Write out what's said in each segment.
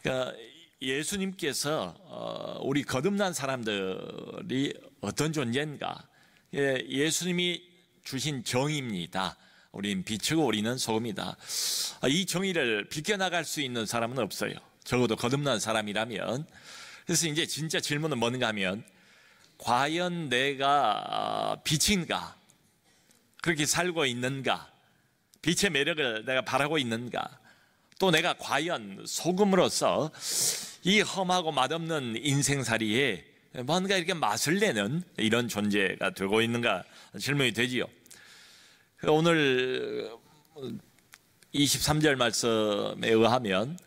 그러니까 예수님께서 우리 거듭난 사람들이 어떤 존재인가? 예수님이 주신 정의입니다. 우린 빛이고 우리는 소금이다. 이 정의를 비껴나갈 수 있는 사람은 없어요. 적어도 거듭난 사람이라면. 그래서 이제 진짜 질문은 뭔가 하면, 과연 내가 빛인가? 그렇게 살고 있는가? 빛의 매력을 내가 바라고 있는가? 또 내가 과연 소금으로서 이 험하고 맛없는 인생살이에 뭔가 이렇게 맛을 내는 이런 존재가 되고 있는가 질문이 되지요. 오늘 23절 말씀에 의하면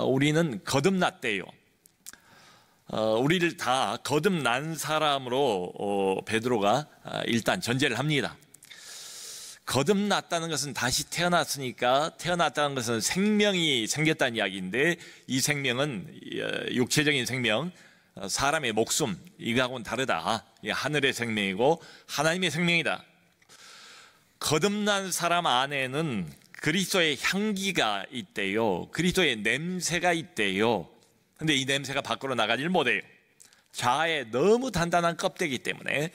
우리는 거듭났대요. 우리를 다 거듭난 사람으로 베드로가 일단 전제를 합니다. 거듭났다는 것은 다시 태어났으니까, 태어났다는 것은 생명이 생겼다는 이야기인데, 이 생명은 육체적인 생명, 사람의 목숨, 이거하고는 다르다. 하늘의 생명이고 하나님의 생명이다. 거듭난 사람 안에는 그리스도의 향기가 있대요. 그리스도의 냄새가 있대요. 근데 이 냄새가 밖으로 나가질 못해요. 자아의 너무 단단한 껍데기 때문에.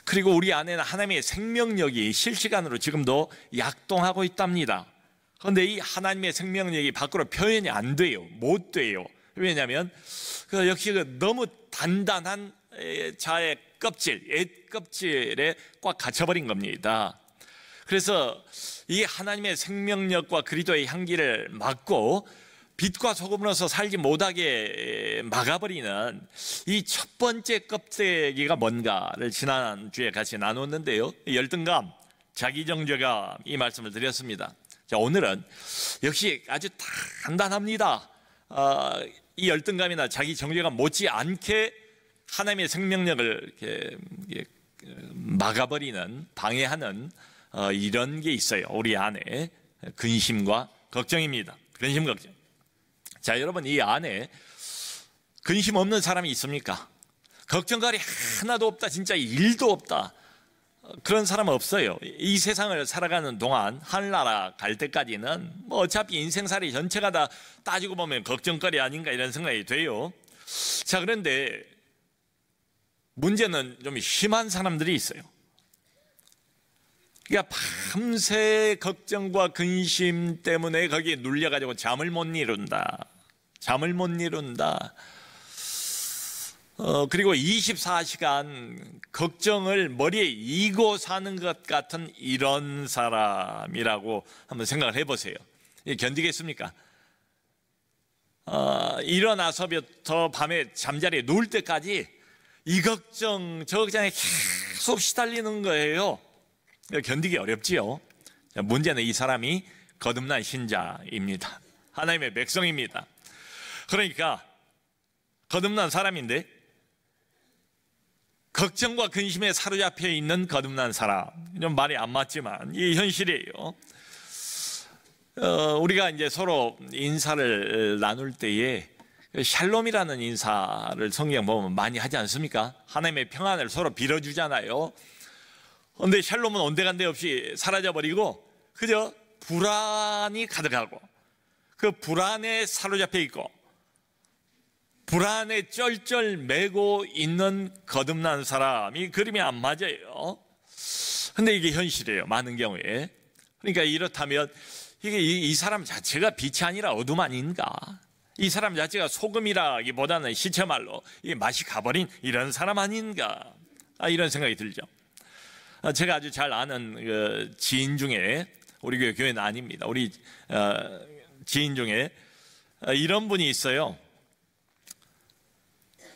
그리고 우리 안에는 하나님의 생명력이 실시간으로 지금도 약동하고 있답니다. 그런데 이 하나님의 생명력이 밖으로 표현이 안 돼요. 못 돼요. 왜냐하면 역시 너무 단단한 자의 껍질, 옛 껍질에 꽉 갇혀버린 겁니다. 그래서 이 하나님의 생명력과 그리스도의 향기를 막고 빛과 소금으로서 살지 못하게 막아버리는 이 첫 번째 껍데기가 뭔가를 지난주에 같이 나눴는데요. 열등감, 자기정죄감, 이 말씀을 드렸습니다. 자, 오늘은 역시 아주 단단합니다. 이 열등감이나 자기정죄감 못지않게 하나님의 생명력을 이렇게 막아버리는, 방해하는 이런 게 있어요. 우리 안에 근심과 걱정입니다. 근심, 걱정. 자, 여러분, 이 안에 근심 없는 사람이 있습니까? 걱정거리 하나도 없다, 진짜 일도 없다, 그런 사람은 없어요. 이 세상을 살아가는 동안 하늘나라 갈 때까지는 뭐 어차피 인생살이 전체가 다 따지고 보면 걱정거리 아닌가 이런 생각이 돼요. 자, 그런데 문제는 좀 심한 사람들이 있어요. 그러니까 밤새 걱정과 근심 때문에 거기에 눌려가지고 잠을 못 이룬다. 잠을 못 이룬다. 그리고 24시간 걱정을 머리에 이고 사는 것 같은 이런 사람이라고 한번 생각을 해보세요. 견디겠습니까? 일어나서부터 밤에 잠자리에 누울 때까지 이 걱정 저 걱정에 계속 시달리는 거예요. 견디기 어렵지요. 문제는 이 사람이 거듭난 신자입니다. 하나님의 백성입니다. 그러니까 거듭난 사람인데 걱정과 근심에 사로잡혀 있는 거듭난 사람, 좀 말이 안 맞지만 이 현실이에요. 우리가 이제 서로 인사를 나눌 때에 샬롬이라는 인사를 성경 보면 많이 하지 않습니까? 하나님의 평안을 서로 빌어주잖아요. 그런데 샬롬은 온데간데 없이 사라져버리고 그저 불안이 가득하고 그 불안에 사로잡혀 있고 불안에 쩔쩔매고 있는 거듭난 사람이 그림이 안 맞아요. 근데 이게 현실이에요, 많은 경우에. 그러니까 이렇다면 이 사람 자체가 빛이 아니라 어둠 아닌가? 이 사람 자체가 소금이라기보다는 시체말로 이 맛이 가버린 이런 사람 아닌가? 이런 생각이 들죠. 제가 아주 잘 아는 그 지인 중에, 우리 교회는 아닙니다, 우리 지인 중에 이런 분이 있어요.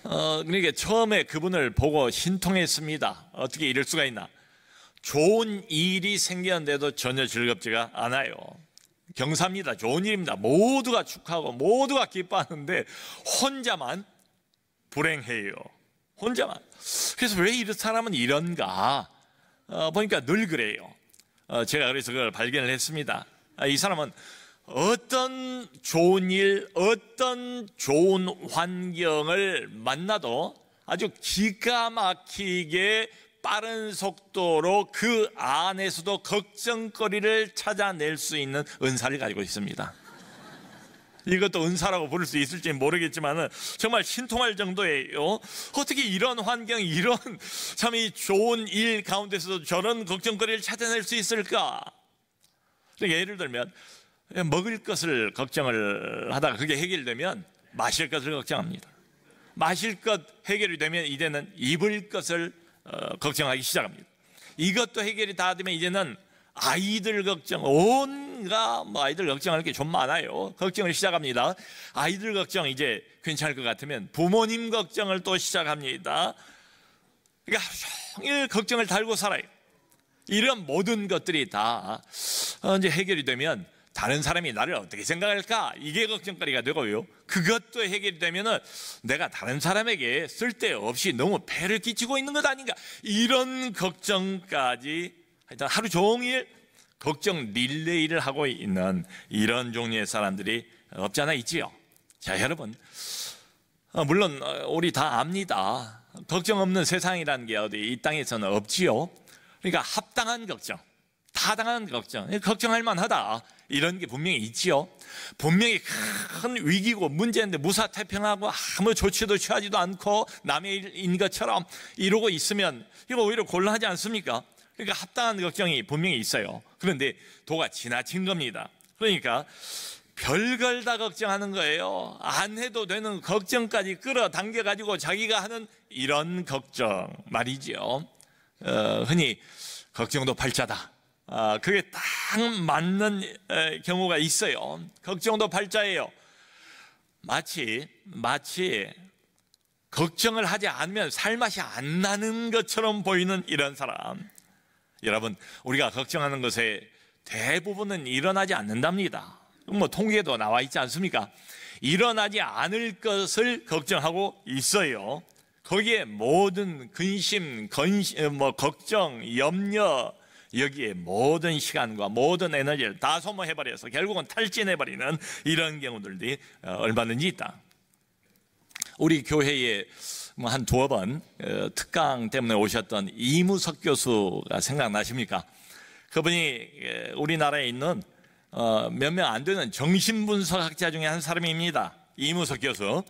그러니까 처음에 그분을 보고 신통했습니다. 어떻게 이럴 수가 있나? 좋은 일이 생겼는데도 전혀 즐겁지가 않아요. 경사입니다. 좋은 일입니다. 모두가 축하하고 모두가 기뻐하는데 혼자만 불행해요. 혼자만. 그래서 왜 이 사람은 이런가? 보니까 늘 그래요. 제가 그래서 그걸 발견을 했습니다. 이 사람은 어떤 좋은 일, 어떤 좋은 환경을 만나도 아주 기가 막히게 빠른 속도로 그 안에서도 걱정거리를 찾아낼 수 있는 은사를 가지고 있습니다. 이것도 은사라고 부를 수 있을지 모르겠지만 정말 신통할 정도예요. 어떻게 이런 환경, 이런 참 이 좋은 일 가운데서도 저런 걱정거리를 찾아낼 수 있을까? 그러니까 예를 들면 먹을 것을 걱정을 하다가 그게 해결되면 마실 것을 걱정합니다. 마실 것 해결이 되면 이제는 입을 것을 걱정하기 시작합니다. 이것도 해결이 다 되면 이제는 아이들 걱정, 온갖 아이들 걱정할 게 좀 많아요. 걱정을 시작합니다. 아이들 걱정 이제 괜찮을 것 같으면 부모님 걱정을 또 시작합니다. 그러니까 하루 종일 걱정을 달고 살아요. 이런 모든 것들이 다 이제 해결이 되면 다른 사람이 나를 어떻게 생각할까? 이게 걱정거리가 되고요. 그것도 해결이 되면은 내가 다른 사람에게 쓸데없이 너무 폐를 끼치고 있는 것 아닌가? 이런 걱정까지 하여튼 하루 종일 걱정 릴레이를 하고 있는 이런 종류의 사람들이 없지 않아 있지요. 자, 여러분, 물론 우리 다 압니다. 걱정 없는 세상이라는 게 어디 이 땅에서는 없지요. 그러니까 합당한 걱정, 타당한 걱정, 걱정할 만하다, 이런 게 분명히 있지요. 분명히 큰 위기고 문제인데 무사태평하고 아무 조치도 취하지도 않고 남의 일인 것처럼 이러고 있으면 이거 오히려 곤란하지 않습니까? 그러니까 합당한 걱정이 분명히 있어요. 그런데 도가 지나친 겁니다. 그러니까 별걸 다 걱정하는 거예요. 안 해도 되는 걱정까지 끌어당겨가지고 자기가 하는 이런 걱정 말이죠. 흔히 걱정도 팔자다, 그게 딱 맞는 경우가 있어요. 걱정도 팔자예요. 마치 걱정을 하지 않으면 살맛이 안 나는 것처럼 보이는 이런 사람. 여러분, 우리가 걱정하는 것에 대부분은 일어나지 않는답니다. 뭐 통계도 나와 있지 않습니까? 일어나지 않을 것을 걱정하고 있어요. 거기에 모든 근심, 걱정, 염려, 여기에 모든 시간과 모든 에너지를 다 소모해버려서 결국은 탈진해버리는 이런 경우들이 얼마든지 있다. 우리 교회에 한 두어 번 특강 때문에 오셨던 이무석 교수가 생각나십니까? 그분이 우리나라에 있는 몇 명 안 되는 정신분석학자 중에 한 사람입니다. 이무석 교수.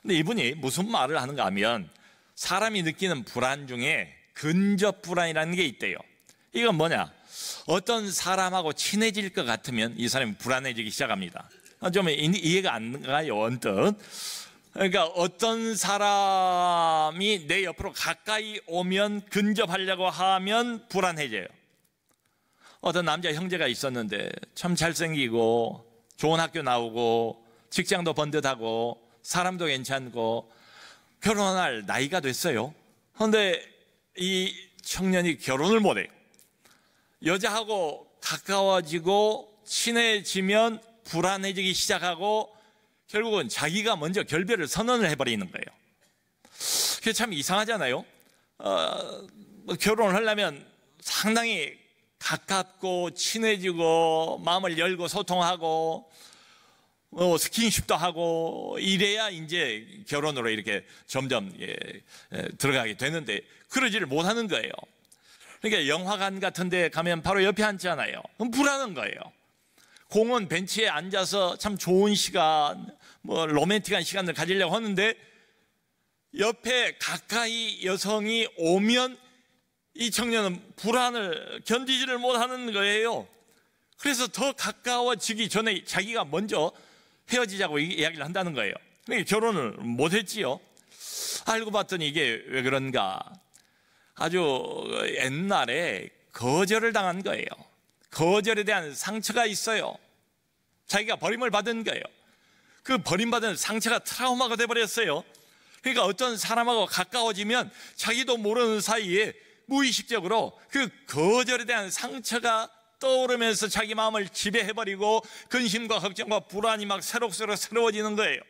근데 이분이 무슨 말을 하는가 하면 사람이 느끼는 불안 중에 근접 불안이라는 게 있대요. 이건 뭐냐? 어떤 사람하고 친해질 것 같으면 이 사람이 불안해지기 시작합니다. 좀 이해가 안 가요, 언뜻. 그러니까 어떤 사람이 내 옆으로 가까이 오면 근접하려고 하면 불안해져요. 어떤 남자 형제가 있었는데 참 잘생기고 좋은 학교 나오고 직장도 번듯하고 사람도 괜찮고 결혼할 나이가 됐어요. 그런데 이 청년이 결혼을 못해요. 여자하고 가까워지고 친해지면 불안해지기 시작하고 결국은 자기가 먼저 결별을 선언을 해버리는 거예요. 그게 참 이상하잖아요. 결혼을 하려면 상당히 가깝고 친해지고 마음을 열고 소통하고 스킨십도 하고 이래야 이제 결혼으로 이렇게 점점 들어가게 되는데 그러지를 못하는 거예요. 그러니까 영화관 같은 데 가면 바로 옆에 앉잖아요. 그럼 불안한 거예요. 공원 벤치에 앉아서 참 좋은 시간, 로맨틱한 시간을 가지려고 하는데 옆에 가까이 여성이 오면 이 청년은 불안을 견디지를 못하는 거예요. 그래서 더 가까워지기 전에 자기가 먼저 헤어지자고 이야기를 한다는 거예요. 그러니까 결혼을 못했지요. 알고 봤더니 이게 왜 그런가? 아주 옛날에 거절을 당한 거예요. 거절에 대한 상처가 있어요. 자기가 버림을 받은 거예요. 그 버림받은 상처가 트라우마가 돼버렸어요. 그러니까 어떤 사람하고 가까워지면 자기도 모르는 사이에 무의식적으로 그 거절에 대한 상처가 떠오르면서 자기 마음을 지배해버리고 근심과 걱정과 불안이 막 새록새로워지는 거예요.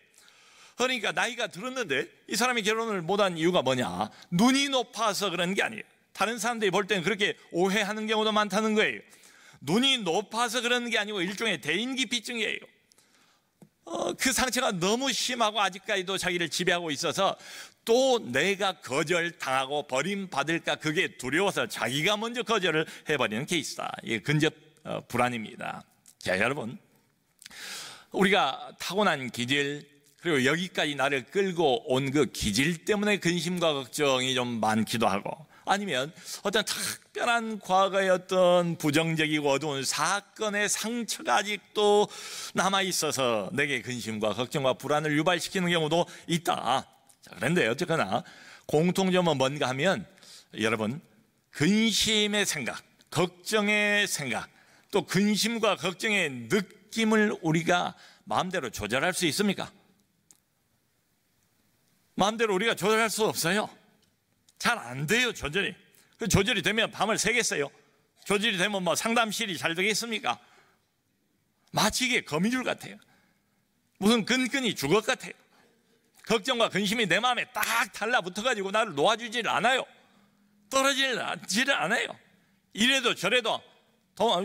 그러니까 나이가 들었는데 이 사람이 결혼을 못한 이유가 뭐냐? 눈이 높아서 그런 게 아니에요. 다른 사람들이 볼 때는 그렇게 오해하는 경우도 많다는 거예요. 눈이 높아서 그런 게 아니고 일종의 대인기피증이에요. 그 상처가 너무 심하고 아직까지도 자기를 지배하고 있어서 또 내가 거절당하고 버림받을까 그게 두려워서 자기가 먼저 거절을 해버리는 케이스다. 이게 근접 불안입니다. 자, 여러분, 우리가 타고난 기질, 그리고 여기까지 나를 끌고 온 그 기질 때문에 근심과 걱정이 좀 많기도 하고, 아니면 어떤 특별한 과거의 어떤 부정적이고 어두운 사건의 상처가 아직도 남아있어서 내게 근심과 걱정과 불안을 유발시키는 경우도 있다. 자, 그런데 어쨌거나 공통점은 뭔가 하면, 여러분, 근심의 생각, 걱정의 생각, 또 근심과 걱정의 느낌을 우리가 마음대로 조절할 수 있습니까? 마음대로 우리가 조절할 수 없어요. 잘 안 돼요, 조절이. 조절이 되면 밤을 새겠어요? 조절이 되면 뭐 상담실이 잘 되겠습니까? 마치 이게 거미줄 같아요. 무슨 끈끈이 주걱 같아요. 걱정과 근심이 내 마음에 딱 달라붙어가지고 나를 놓아주질 않아요. 떨어지질 않아요. 이래도 저래도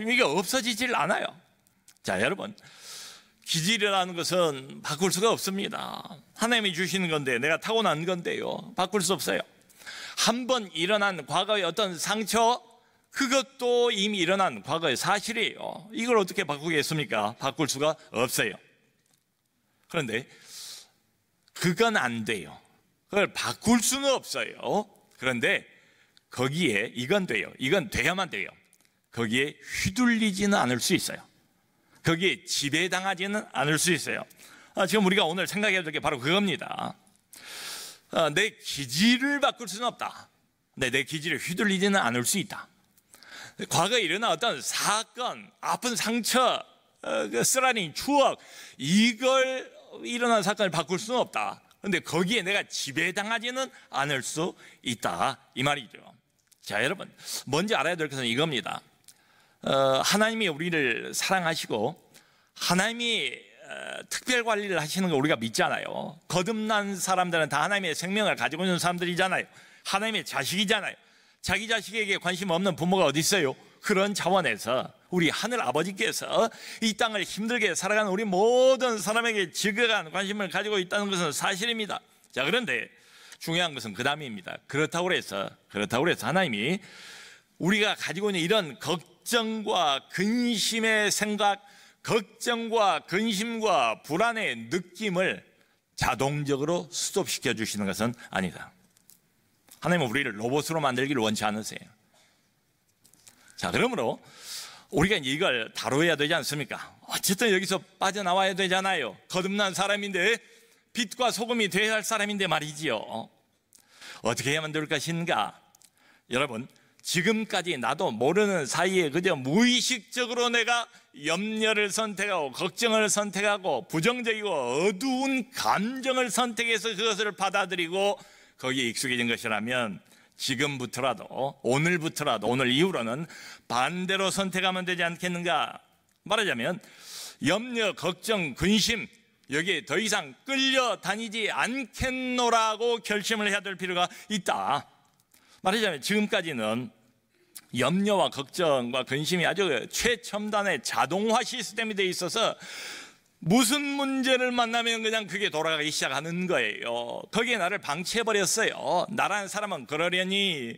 이게 없어지질 않아요. 자, 여러분, 기질이라는 것은 바꿀 수가 없습니다. 하나님이 주시는 건데, 내가 타고난 건데요, 바꿀 수 없어요. 한번 일어난 과거의 어떤 상처, 그것도 이미 일어난 과거의 사실이에요. 이걸 어떻게 바꾸겠습니까? 바꿀 수가 없어요. 그런데 그건 안 돼요. 그걸 바꿀 수는 없어요. 그런데 거기에 이건 돼요. 이건 돼야만 돼요. 거기에 휘둘리지는 않을 수 있어요. 거기에 지배당하지는 않을 수 있어요. 지금 우리가 오늘 생각해야 될 게 바로 그겁니다. 내 기질을 바꿀 수는 없다. 내 기질을 휘둘리지는 않을 수 있다. 과거에 일어난 어떤 사건, 아픈 상처, 쓰라린 추억, 이걸 일어난 사건을 바꿀 수는 없다. 그런데 거기에 내가 지배당하지는 않을 수 있다, 이 말이죠. 자, 여러분, 먼저 알아야 될 것은 이겁니다. 하나님이 우리를 사랑하시고 하나님이 특별 관리를 하시는 걸 우리가 믿잖아요. 거듭난 사람들은 다 하나님의 생명을 가지고 있는 사람들이잖아요. 하나님의 자식이잖아요. 자기 자식에게 관심 없는 부모가 어디 있어요? 그런 차원에서 우리 하늘 아버지께서 이 땅을 힘들게 살아가는 우리 모든 사람에게 지극한 관심을 가지고 있다는 것은 사실입니다. 자, 그런데 중요한 것은 그 다음입니다. 그렇다고 해서 하나님이 우리가 가지고 있는 이런 걱정과 근심의 생각, 걱정과 근심과 불안의 느낌을 자동적으로 스톱시켜 주시는 것은 아니다. 하나님은 우리를 로봇으로 만들기를 원치 않으세요. 자, 그러므로 우리가 이걸 다뤄야 되지 않습니까? 어쨌든 여기서 빠져나와야 되잖아요. 거듭난 사람인데, 빛과 소금이 되어야 할 사람인데 말이지요. 어떻게 해야만 될 것인가? 여러분, 지금까지 나도 모르는 사이에 그저 무의식적으로 내가 염려를 선택하고 걱정을 선택하고 부정적이고 어두운 감정을 선택해서 그것을 받아들이고 거기에 익숙해진 것이라면, 지금부터라도, 오늘부터라도, 오늘 이후로는 반대로 선택하면 되지 않겠는가? 말하자면 염려, 걱정, 근심, 여기에 더 이상 끌려다니지 않겠노라고 결심을 해야 될 필요가 있다. 말하자면 지금까지는 염려와 걱정과 근심이 아주 최첨단의 자동화 시스템이 되어 있어서 무슨 문제를 만나면 그냥 그게 돌아가기 시작하는 거예요. 거기에 나를 방치해버렸어요. 나라는 사람은 그러려니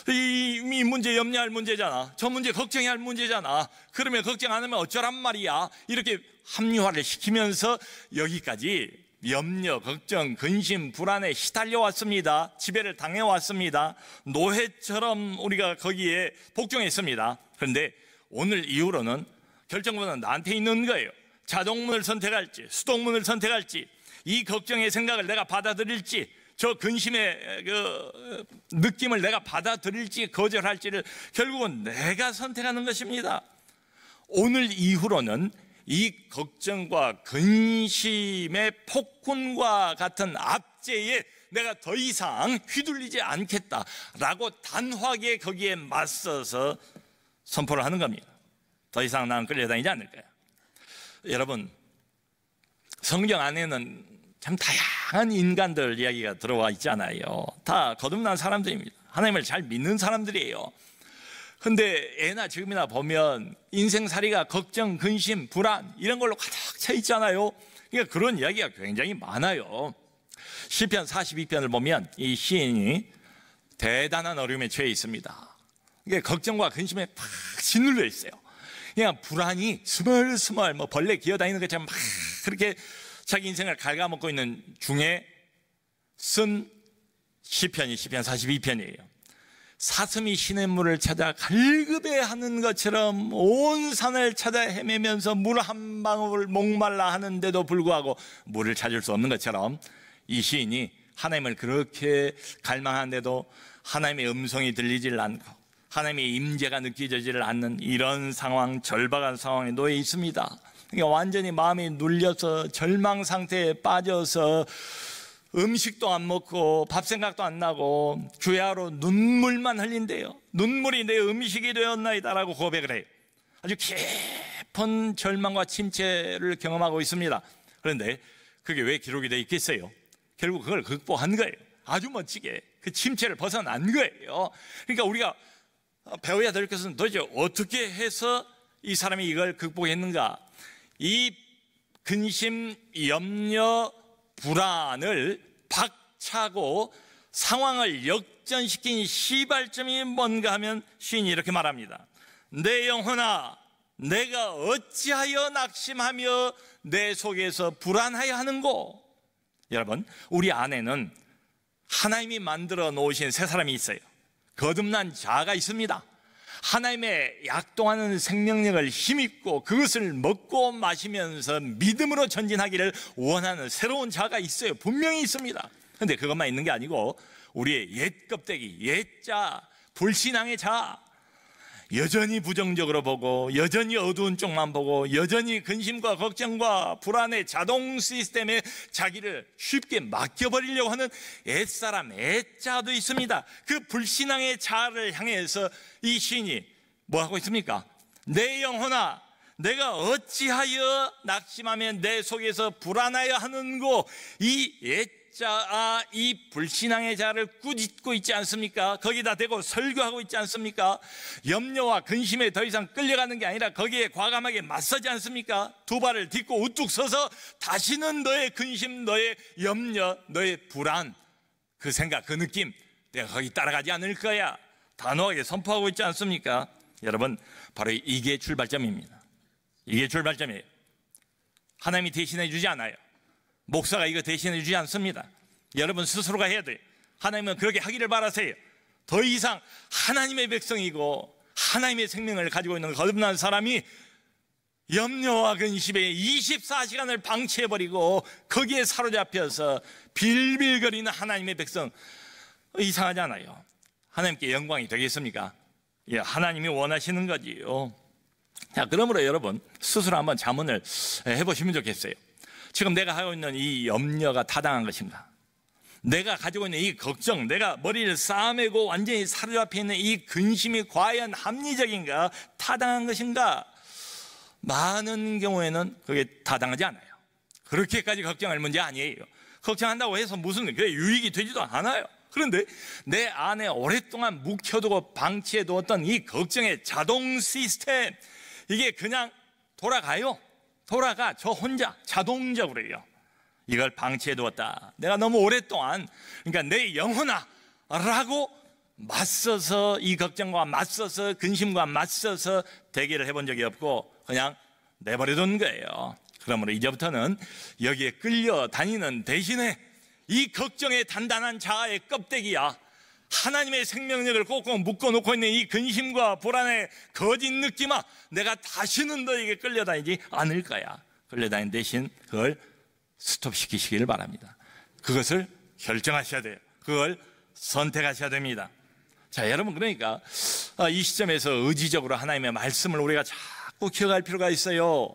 이 문제 염려할 문제잖아, 저 문제 걱정해야 할 문제잖아, 그러면 걱정 안 하면 어쩌란 말이야, 이렇게 합리화를 시키면서 여기까지 염려, 걱정, 근심, 불안에 시달려 왔습니다. 지배를 당해 왔습니다. 노예처럼 우리가 거기에 복종했습니다. 그런데 오늘 이후로는 결정권은 나한테 있는 거예요. 자동문을 선택할지 수동문을 선택할지, 이 걱정의 생각을 내가 받아들일지, 저 근심의 그 느낌을 내가 받아들일지 거절할지를 결국은 내가 선택하는 것입니다. 오늘 이후로는 이 걱정과 근심의 폭군과 같은 압제에 내가 더 이상 휘둘리지 않겠다라고 단호하게 거기에 맞서서 선포를 하는 겁니다. 더 이상 나는 끌려다니지 않을 거야. 여러분, 성경 안에는 참 다양한 인간들 이야기가 들어와 있잖아요. 다 거듭난 사람들입니다. 하나님을 잘 믿는 사람들이에요. 근데 애나 지금이나 보면 인생살이가 걱정, 근심, 불안 이런 걸로 가득 차 있잖아요. 그러니까 그런 이야기가 굉장히 많아요. 시편 42편을 보면 이 시인이 대단한 어려움에 처해 있습니다. 이게 걱정과 근심에 팍 짓눌려 있어요. 그냥 불안이 스멀스멀 뭐 벌레 기어다니는 것처럼 막 그렇게 자기 인생을 갉아먹고 있는 중에 쓴 시편이 시편 42편이에요. 사슴이 시냇물을 찾아 갈급해하는 것처럼 온 산을 찾아 헤매면서 물 한 방울 목말라 하는데도 불구하고 물을 찾을 수 없는 것처럼 이 시인이 하나님을 그렇게 갈망하는데도 하나님의 음성이 들리질 않고 하나님의 임재가 느껴지질 않는 이런 상황, 절박한 상황에 놓여 있습니다. 그러니까 완전히 마음이 눌려서 절망 상태에 빠져서 음식도 안 먹고 밥 생각도 안 나고 주야로 눈물만 흘린대요. 눈물이 내 음식이 되었나이다라고 고백을 해요. 아주 깊은 절망과 침체를 경험하고 있습니다. 그런데 그게 왜 기록이 되어 있겠어요? 결국 그걸 극복한 거예요. 아주 멋지게 그 침체를 벗어난 거예요. 그러니까 우리가 배워야 될 것은 도대체 어떻게 해서 이 사람이 이걸 극복했는가? 이 근심, 염려, 불안을 박차고 상황을 역전시킨 시발점이 뭔가 하면 시인이 이렇게 말합니다. 내 영혼아, 내가 어찌하여 낙심하며 내 속에서 불안하여 하는고? 여러분, 우리 안에는 하나님이 만들어 놓으신 세 사람이 있어요. 거듭난 자아가 있습니다. 하나님의 약동하는 생명력을 힘입고 그것을 먹고 마시면서 믿음으로 전진하기를 원하는 새로운 자가 있어요. 분명히 있습니다. 그런데 그것만 있는 게 아니고 우리의 옛 껍데기, 옛 자, 불신앙의 자, 여전히 부정적으로 보고 여전히 어두운 쪽만 보고 여전히 근심과 걱정과 불안의 자동 시스템에 자기를 쉽게 맡겨버리려고 하는 옛사람, 옛자도 있습니다. 그 불신앙의 자를 향해서 이 시인이 뭐 하고 있습니까? 내 영혼아, 내가 어찌하여 낙심하면 내 속에서 불안하여 하는고? 이 옛자, 이 불신앙의 자를 꾸짖고 있지 않습니까? 거기다 대고 설교하고 있지 않습니까? 염려와 근심에 더 이상 끌려가는 게 아니라 거기에 과감하게 맞서지 않습니까? 두 발을 딛고 우뚝 서서 다시는 너의 근심, 너의 염려, 너의 불안, 그 생각, 그 느낌 내가 거기 따라가지 않을 거야 단호하게 선포하고 있지 않습니까? 여러분, 바로 이게 출발점입니다. 이게 출발점이에요. 하나님이 대신해 주지 않아요. 목사가 이거 대신해 주지 않습니다. 여러분 스스로가 해야 돼요. 하나님은 그렇게 하기를 바라세요. 더 이상 하나님의 백성이고 하나님의 생명을 가지고 있는 거듭난 사람이 염려와 근심에 24시간을 방치해버리고 거기에 사로잡혀서 빌빌거리는 하나님의 백성, 이상하지 않아요? 하나님께 영광이 되겠습니까? 예, 하나님이 원하시는 거지요. 자, 그러므로 여러분 스스로 한번 자문을 해보시면 좋겠어요. 지금 내가 하고 있는 이 염려가 타당한 것인가? 내가 가지고 있는 이 걱정, 내가 머리를 싸매고 완전히 사로잡혀 있는 이 근심이 과연 합리적인가? 타당한 것인가? 많은 경우에는 그게 타당하지 않아요. 그렇게까지 걱정할 문제 아니에요. 걱정한다고 해서 무슨 그게 유익이 되지도 않아요. 그런데 내 안에 오랫동안 묵혀두고 방치해두었던 이 걱정의 자동 시스템, 이게 그냥 돌아가요. 돌아가, 저 혼자 자동적으로요. 이걸 방치해두었다. 내가 너무 오랫동안, 그러니까 내 영혼아 라고 맞서서 이 걱정과 맞서서 근심과 맞서서 대결을 해본 적이 없고 그냥 내버려둔 거예요. 그러므로 이제부터는 여기에 끌려다니는 대신에 이 걱정의 단단한 자아의 껍데기야, 하나님의 생명력을 꼭꼭 묶어놓고 있는 이 근심과 불안의 거짓 느낌아, 내가 다시는 너에게 끌려다니지 않을 거야. 끌려다니는 대신 그걸 스톱시키시기를 바랍니다. 그것을 결정하셔야 돼요. 그걸 선택하셔야 됩니다. 자, 여러분, 그러니까 이 시점에서 의지적으로 하나님의 말씀을 우리가 자꾸 기억할 필요가 있어요.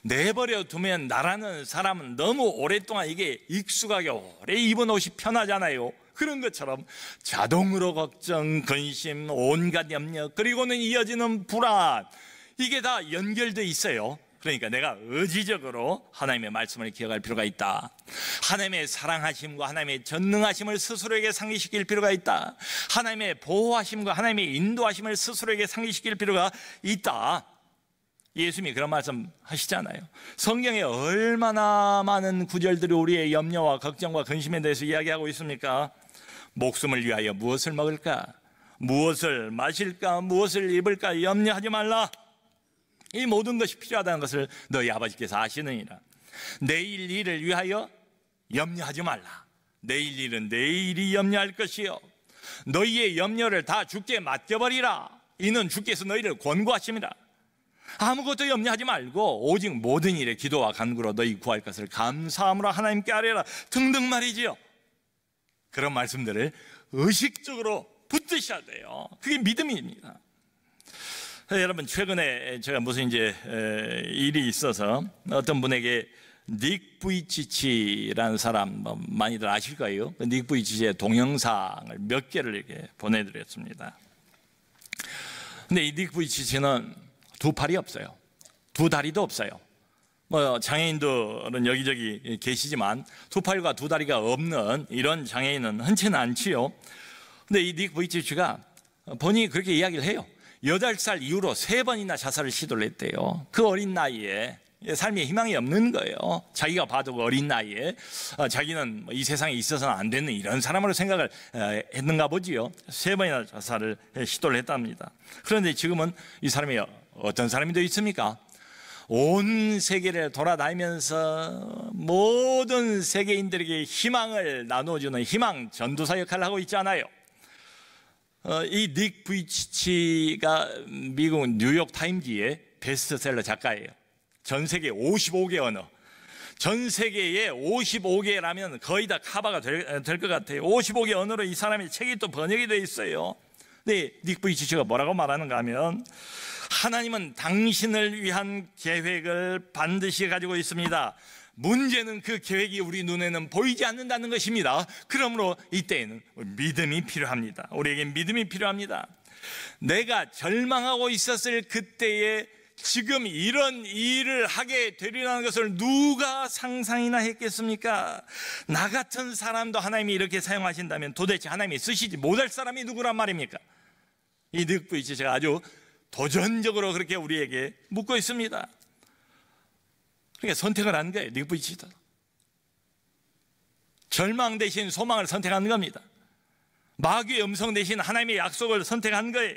내버려 두면 나라는 사람은 너무 오랫동안 이게 익숙하게 오래 입은 옷이 편하잖아요. 그런 것처럼 자동으로 걱정, 근심, 온갖 염려, 그리고는 이어지는 불안, 이게 다 연결돼 있어요. 그러니까 내가 의지적으로 하나님의 말씀을 기억할 필요가 있다. 하나님의 사랑하심과 하나님의 전능하심을 스스로에게 상기시킬 필요가 있다. 하나님의 보호하심과 하나님의 인도하심을 스스로에게 상기시킬 필요가 있다. 예수님이 그런 말씀 하시잖아요. 성경에 얼마나 많은 구절들이 우리의 염려와 걱정과 근심에 대해서 이야기하고 있습니까? 목숨을 위하여 무엇을 먹을까? 무엇을 마실까? 무엇을 입을까? 염려하지 말라. 이 모든 것이 필요하다는 것을 너희 아버지께서 아시느니라. 내일 일을 위하여 염려하지 말라. 내일 일은 내일이 염려할 것이요 너희의 염려를 다 주께 맡겨버리라. 이는 주께서 너희를 권고하심이라. 아무것도 염려하지 말고 오직 모든 일에 기도와 간구로 너희 구할 것을 감사함으로 하나님께 아뢰라 등등 말이지요. 그런 말씀들을 의식적으로 붙드셔야 돼요. 그게 믿음입니다. 여러분, 최근에 제가 무슨 일이 있어서 어떤 분에게 닉 부이치치라는 사람 많이들 아실 거예요. 닉 부이치치의 동영상을 몇 개를 이렇게 보내드렸습니다. 근데 이 닉 부이치치는 두 팔이 없어요. 두 다리도 없어요. 장애인들은 여기저기 계시지만 두 팔과 두 다리가 없는 이런 장애인은 흔치는 않지요. 근데 이 닉 부이치치가 본인이 그렇게 이야기를 해요. 8살 이후로 3번이나 자살을 시도를 했대요. 그 어린 나이에 삶에 희망이 없는 거예요. 자기가 봐도 어린 나이에 자기는 이 세상에 있어서는 안 되는 이런 사람으로 생각을 했는가 보지요. 3번이나 자살을 시도를 했답니다. 그런데 지금은 이 사람이 어떤 사람이 되어 있습니까? 온 세계를 돌아다니면서 모든 세계인들에게 희망을 나눠주는 희망 전도사 역할을 하고 있잖아요. 이 닉 부이치치가 미국 뉴욕 타임즈의 베스트셀러 작가예요. 전 세계 55개 언어, 전 세계에 55개라면 거의 다 커버가 될 것 같아요. 55개 언어로 이 사람의 책이 또 번역이 되어 있어요. 근데 닉 부이치치가 뭐라고 말하는가 하면, 하나님은 당신을 위한 계획을 반드시 가지고 있습니다. 문제는 그 계획이 우리 눈에는 보이지 않는다는 것입니다. 그러므로 이때에는 믿음이 필요합니다. 우리에게 믿음이 필요합니다. 내가 절망하고 있었을 그때에 지금 이런 일을 하게 되리라는 것을 누가 상상이나 했겠습니까? 나 같은 사람도 하나님이 이렇게 사용하신다면 도대체 하나님이 쓰시지 못할 사람이 누구란 말입니까? 이 닉 부이치치가 아주 도전적으로 그렇게 우리에게 묻고 있습니다. 그러니까 선택을 한 거예요. 닉 부이치치도 절망 대신 소망을 선택한 겁니다. 마귀의 음성 대신 하나님의 약속을 선택한 거예요.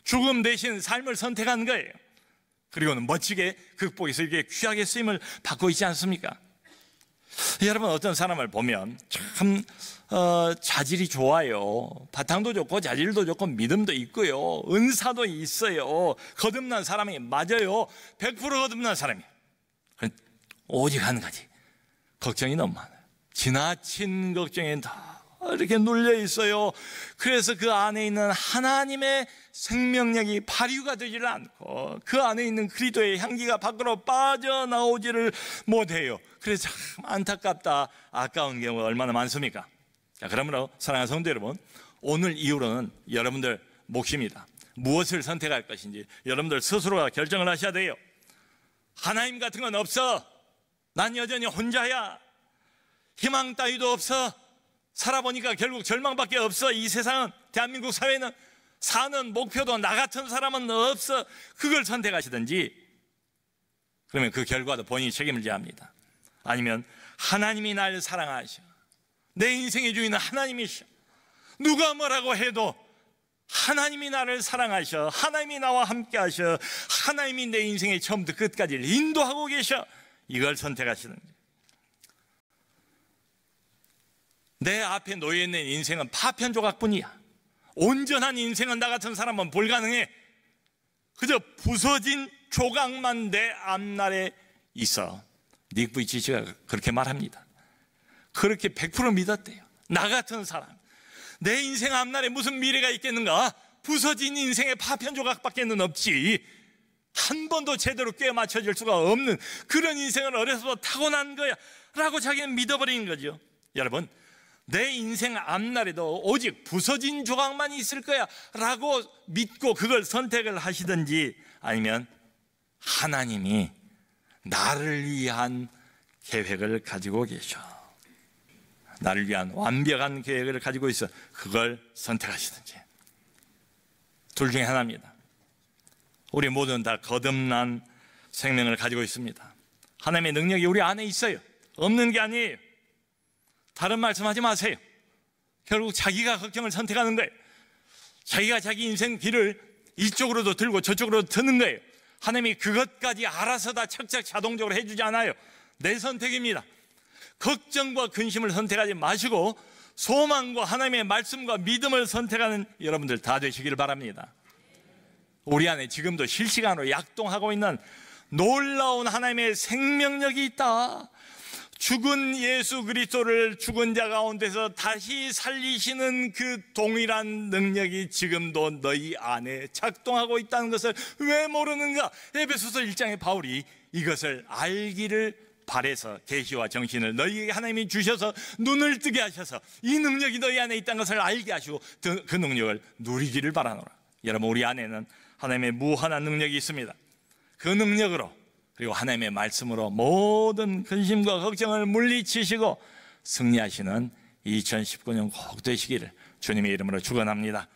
죽음 대신 삶을 선택한 거예요. 그리고는 멋지게 극복해서 이렇게 귀하게 쓰임을 받고 있지 않습니까? 여러분, 어떤 사람을 보면 참 자질이 좋아요. 바탕도 좋고 자질도 좋고 믿음도 있고요, 은사도 있어요. 거듭난 사람이 맞아요. 100% 거듭난 사람이에요. 오직 한 가지, 걱정이 너무 많아요. 지나친 걱정에 다 이렇게 눌려 있어요. 그래서 그 안에 있는 하나님의 생명력이 발휘가 되지를 않고 그 안에 있는 그리스도의 향기가 밖으로 빠져나오지를 못해요. 그래서 참 안타깝다, 아까운 경우가 얼마나 많습니까? 자, 그러므로 사랑하는 성도 여러분, 오늘 이후로는 여러분들 몫입니다. 무엇을 선택할 것인지 여러분들 스스로가 결정을 하셔야 돼요. 하나님 같은 건 없어. 난 여전히 혼자야. 희망 따위도 없어. 살아보니까 결국 절망밖에 없어. 이 세상은, 대한민국 사회는 사는 목표도 나 같은 사람은 없어. 그걸 선택하시든지, 그러면 그 결과도 본인이 책임을 져야 합니다. 아니면 하나님이 날 사랑하셔, 내 인생의 주인은 하나님이셔, 누가 뭐라고 해도 하나님이 나를 사랑하셔, 하나님이 나와 함께 하셔, 하나님이 내 인생의 처음부터 끝까지를 인도하고 계셔. 이걸 선택하시든지. 내 앞에 놓여있는 인생은 파편 조각뿐이야. 온전한 인생은 나 같은 사람은 불가능해. 그저 부서진 조각만 내 앞날에 있어. 닉 부이치치가 그렇게 말합니다. 그렇게 100% 믿었대요. 나 같은 사람, 내 인생 앞날에 무슨 미래가 있겠는가? 부서진 인생의 파편 조각밖에는 없지. 한 번도 제대로 꿰 맞춰질 수가 없는 그런 인생을 어려서부터 타고난 거야 라고 자기는 믿어버리는 거죠. 여러분, 내 인생 앞날에도 오직 부서진 조각만 있을 거야 라고 믿고 그걸 선택을 하시든지, 아니면 하나님이 나를 위한 계획을 가지고 계셔, 나를 위한 완벽한 계획을 가지고 있어, 그걸 선택하시든지. 둘 중에 하나입니다. 우리 모두는 다 거듭난 생명을 가지고 있습니다. 하나님의 능력이 우리 안에 있어요. 없는 게 아니에요. 다른 말씀하지 마세요. 결국 자기가 걱정을 선택하는 거예요. 자기가 자기 인생 길을 이쪽으로도 들고 저쪽으로도 드는 거예요. 하나님이 그것까지 알아서 다 착착 자동적으로 해주지 않아요. 내 선택입니다. 걱정과 근심을 선택하지 마시고 소망과 하나님의 말씀과 믿음을 선택하는 여러분들 다 되시기를 바랍니다. 우리 안에 지금도 실시간으로 약동하고 있는 놀라운 하나님의 생명력이 있다. 죽은 예수 그리스도를 죽은 자 가운데서 다시 살리시는 그 동일한 능력이 지금도 너희 안에 작동하고 있다는 것을 왜 모르는가? 에베소서 1장의 바울이 이것을 알기를 바래서 계시와 정신을 너희에게 하나님이 주셔서 눈을 뜨게 하셔서 이 능력이 너희 안에 있다는 것을 알게 하시고 그 능력을 누리기를 바라노라. 여러분, 우리 안에는 하나님의 무한한 능력이 있습니다. 그 능력으로 그리고 하나님의 말씀으로 모든 근심과 걱정을 물리치시고 승리하시는 2019년 꼭 되시기를 주님의 이름으로 축원합니다.